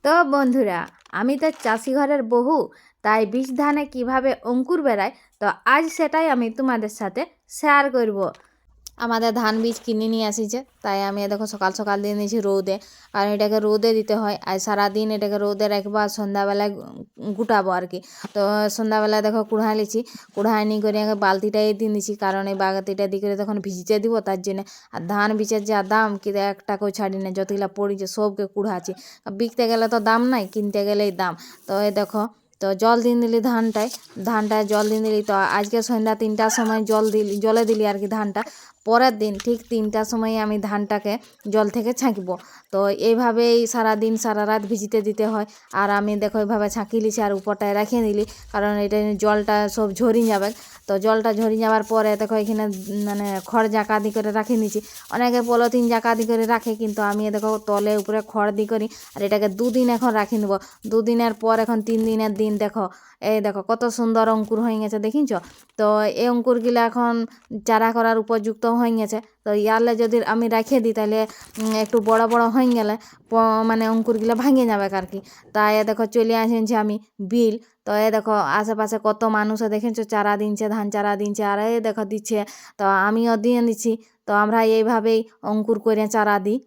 তো বন্ধুরা, আমি তো চাষি ঘরের বউ, তাই বীজ ধানে কিভাবে অঙ্কুর বেরায়, তো আজ সেটাই আমি তোমাদের সাথে শেয়ার করব। আমাদের ধান বীজ কিনে নিয়ে আসিছে, তাই আমি দেখো সকাল সকাল দিয়ে নিয়েছি রোদে, কারণ এটাকে রোদে দিতে হয়। আর সারাদিন এটাকে রোদে রাখবো আর সন্ধ্যাবেলায় গুটাবো আর কি। তো সন্ধ্যাবেলায় দেখো কুড়াই লিছি, কুড়াই নিয়ে করে বালতিটাই দিয়ে নিচ্ছি, কারণ এই বালতিটা দিয়ে করে তখন ভিজিতে দিব তার জন্য। আর ধান বীজের যা দাম, কি একটাকেও ছাড়ি না, যতগুলা পড়িছে সবকে কুড়াচ্ছি। বিকতে গেলে তো দাম নাই, কিনতে গেলেই দাম। তো এই দেখো, তো জল দিয়ে দিলি ধানটায় জল দিয়ে দিলি। তো আজকে সন্ধ্যা 3টার সময় জলে দিলি আর কি ধানটা। পরের দিন ঠিক 3টার সময় আমি ধানটাকে জল থেকে ছাঁকবো। তো এইভাবেই সারাদিন সারা রাত ভিজিতে দিতে হয়। আর আমি দেখো এইভাবে ছাঁকি লিছি আর উপরটায় রেখে দিলি, কারণ এটা জলটা সব ঝরিয়ে যাবে। তো জলটা ঝরিয়ে যাওয়ার পরে দেখো এখানে মানে খড় জাঁকা দিয়ে করে রাখে নিয়েছি। অনেকে পলিথিন জাঁকা দিয়ে করে রাখে, কিন্তু আমি দেখো তলে উপরে খড় দিয়ে করি। আর এটাকে 2 দিন এখন রাখি নেবো। 2 দিনের পর এখন 3 দিনের দিন দেখো, এই দেখো কত সুন্দর অঙ্কুর হয়ে গেছে, দেখিছ? তো এই অঙ্কুরগুলো এখন চারা করার উপযুক্ত হয়ে গেছে। তো ইয়ারলে যদি আমি রেখে দিই, তাহলে একটু বড় বড় হয়ে গেলে মানে অঙ্কুরগুলো ভাঙে যাবে আর কি। তাই দেখো চলে আসেছি আমি বিল। তো এই দেখো আশেপাশে কত মানুষে দেখেছো চারা দিনছে, ধান চারা দিনছে, আর এই দেখো দিচ্ছে। তো আমিও দিয়ে দিচ্ছি। তো আমরা এইভাবেই অঙ্কুর করে চারা দিই।